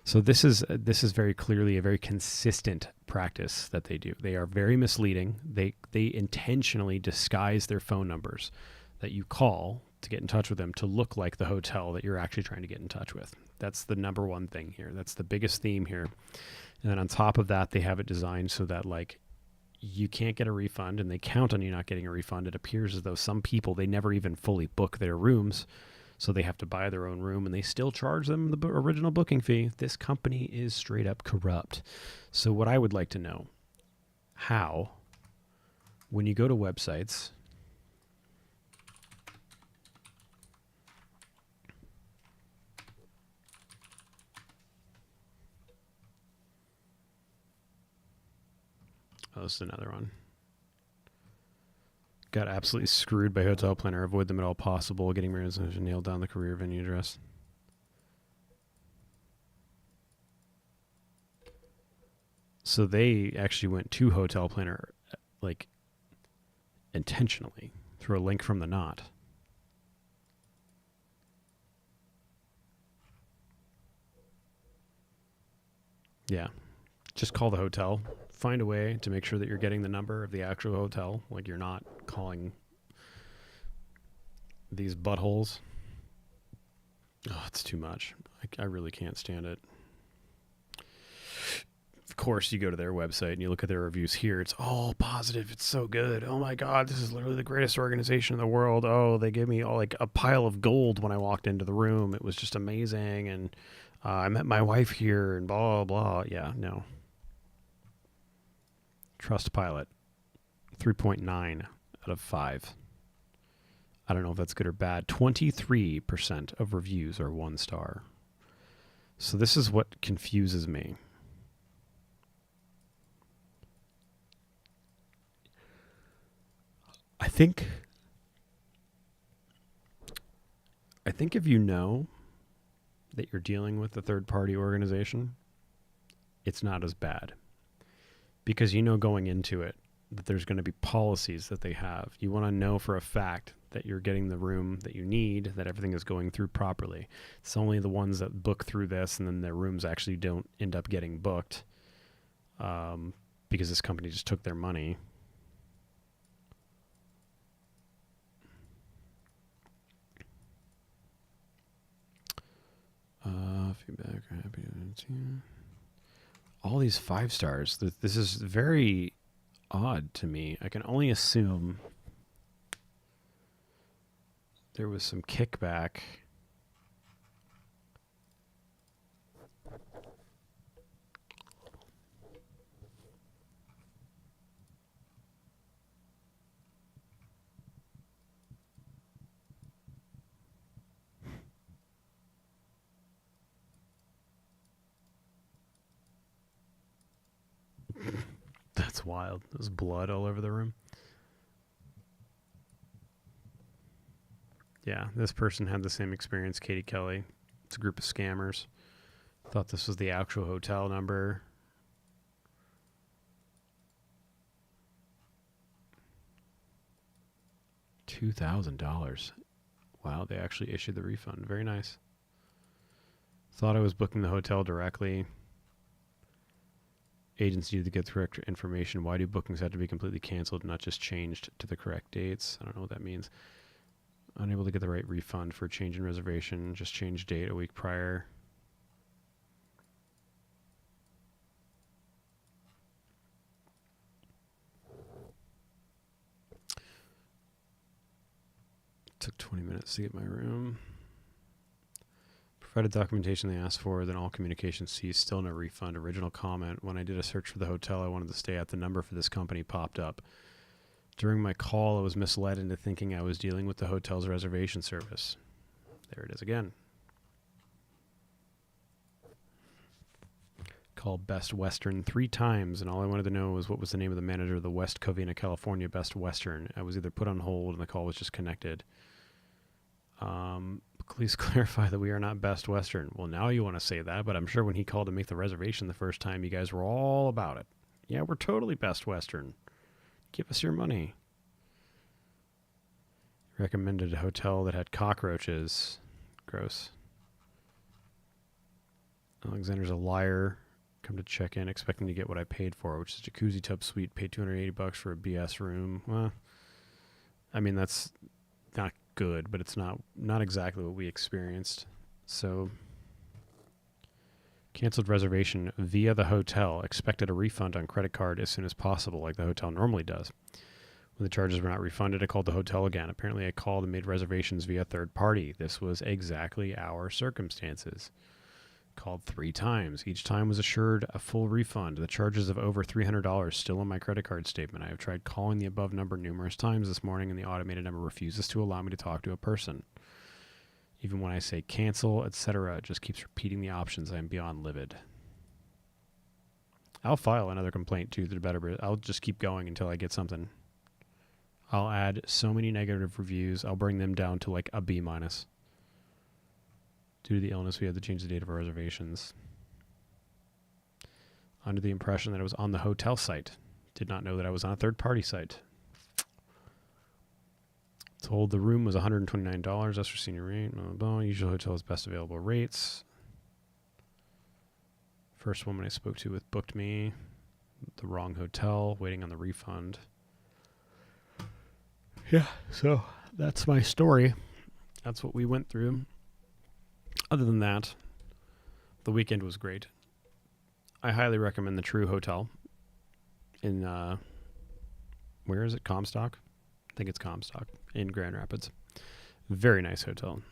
So this is very clearly a very consistent practice that they do. They are very misleading. They intentionally disguise their phone numbers that you call to get in touch with them to look like the hotel that you're actually trying to get in touch with. That's the number one thing here. That's the biggest theme here. And then on top of that, they have it designed so that you can't get a refund, and they count on you not getting a refund. It appears as though some people, they never even fully book their rooms, so they have to buy their own room, and they still charge them the original booking fee. This company is straight up corrupt. So what I would like to know, how, when you go to websites, oh, this is another one. Got absolutely screwed by hotel planner. Avoid them at all possible. Getting married and nail down the career venue address. So they actually went to hotel planner, intentionally through a link from the knot. Yeah. Just call the hotel. Find a way to make sure that you're getting the number of the actual hotel. Like you're not calling these buttholes. Oh, it's too much. I really can't stand it. Of course, you go to their website and you look at their reviews here. It's all positive. It's so good. Oh my God, this is literally the greatest organization in the world. Oh, they gave me a pile of gold when I walked into the room. It was just amazing. And I met my wife here and blah, blah. Yeah, no. Trustpilot, 3.9 out of 5. I don't know if that's good or bad. 23% of reviews are 1 star. So this is what confuses me. I think if you know that you're dealing with a third-party organization, it's not as bad. Because you know going into it that there's going to be policies that they have. You want to know for a fact that you're getting the room that you need, that everything is going through properly. It's only the ones that book through this and then their rooms actually don't end up getting booked because this company just took their money. Feedback, happy to all these 5 stars. This is very odd to me. I can only assume there was some kickback. That's wild. There's blood all over the room. Yeah, this person had the same experience, Katie Kelly. It's a group of scammers. Thought this was the actual hotel number. $2,000. Wow, they actually issued the refund. Very nice. Thought I was booking the hotel directly. Agents needed to get the correct information. Why do bookings have to be completely canceled, not just changed to the correct dates? I don't know what that means. Unable to get the right refund for change in reservation. Just change date a week prior. Took 20 minutes to get my room. Provided documentation they asked for, then all communication ceased. Still no refund. Original comment. When I did a search for the hotel I wanted to stay at, the number for this company popped up. During my call, I was misled into thinking I was dealing with the hotel's reservation service. There it is again. Called Best Western 3 times, and all I wanted to know was what was the name of the manager of the West Covina, California Best Western. I was either put on hold and the call was just connected. Please clarify that we are not Best Western. Well, now you want to say that, but I'm sure when he called to make the reservation the first time, you guys were all about it. Yeah, we're totally Best Western. Give us your money. Recommended a hotel that had cockroaches. Gross. Alexander's a liar. Come to check in, expecting to get what I paid for, which is a jacuzzi tub suite. Paid $280 for a BS room. Well, I mean, that's not good, but it's not exactly what we experienced. So, canceled reservation via the hotel. Expected a refund on credit card as soon as possible, like the hotel normally does. When the charges were not refunded, I called the hotel again. Apparently, I called and made reservations via third party. This was exactly our circumstances. Called 3 times. Each time was assured a full refund. The charges of over $300 still on my credit card statement. I have tried calling the above number numerous times this morning, and the automated number refuses to allow me to talk to a person. Even when I say cancel, etc., it just keeps repeating the options. I am beyond livid. I'll file another complaint to the better. I'll just keep going until I get something. I'll add so many negative reviews. I'll bring them down to like a B-. Due to the illness, we had to change the date of our reservations. Under the impression that I was on the hotel site. Did not know that I was on a third-party site. Told the room was $129. That's for senior rate. Blah, blah, blah. Usual hotel has best available rates. First woman I spoke to with booked me. The wrong hotel. Waiting on the refund. Yeah, so that's my story. That's what we went through. Other than that, the weekend was great. I highly recommend the True Hotel in, where is it? Comstock? I think it's Comstock in Grand Rapids. Very nice hotel.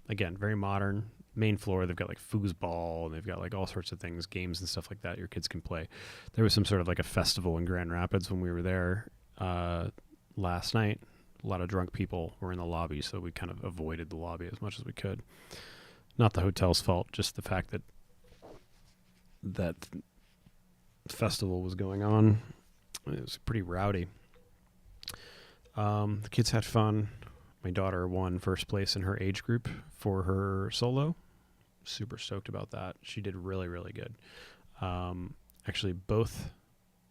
Again, very modern. Main floor, they've got like foosball, and they've got like all sorts of things, games and stuff like that your kids can play. There was some sort of like a festival in Grand Rapids when we were there last night. A lot of drunk people were in the lobby, so we kind of avoided the lobby as much as we could. Not the hotel's fault, just the fact that that festival was going on. It was pretty rowdy. The kids had fun. My daughter won first place in her age group for her solo. Super stoked about that. She did really, really good. Actually, both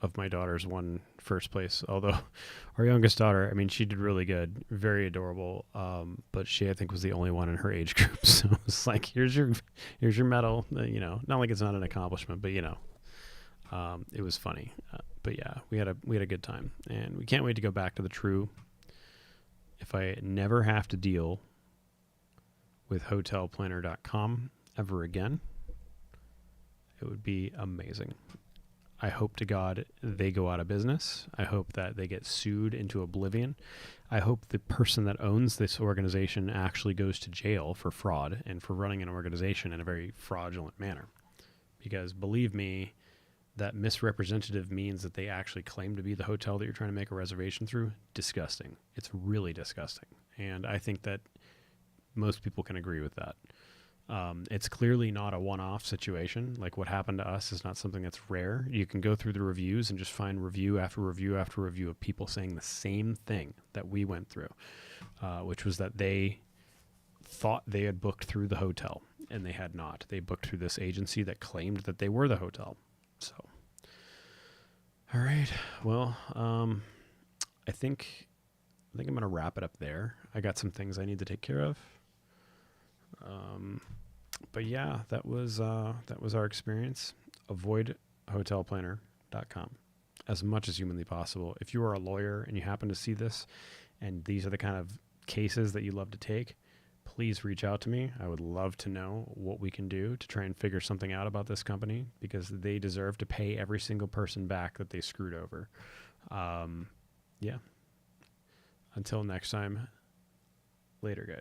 of my daughters won first place, although our youngest daughter, I mean, she did really good, very adorable, but she, I think, was the only one in her age group. So it's like, here's your medal. Not like it's not an accomplishment, but it was funny. But yeah, we had a good time, and we can't wait to go back to the True. If I never have to deal with hotelplanner.com ever again, it would be amazing. I hope to God they go out of business. I hope that they get sued into oblivion. I hope the person that owns this organization actually goes to jail for fraud and for running an organization in a very fraudulent manner. Because believe me, that misrepresentative means that they actually claim to be the hotel that you're trying to make a reservation through. Disgusting. It's really disgusting. And I think that most people can agree with that. It's clearly not a one-off situation. Like what happened to us is not something that's rare. You can go through the reviews and just find review after review after review of people saying the same thing that we went through, which was that they thought they had booked through the hotel and they had not. They booked through this agency that claimed that they were the hotel. So, all right. Well, I think I'm going to wrap it up there. I got some things I need to take care of. But yeah, that was our experience. Avoid hotelplanner.com as much as humanly possible. If you are a lawyer and you happen to see this and these are the kind of cases that you love to take, please reach out to me. I would love to know what we can do to try and figure something out about this company, because they deserve to pay every single person back that they screwed over. Yeah. Until next time, later, guys.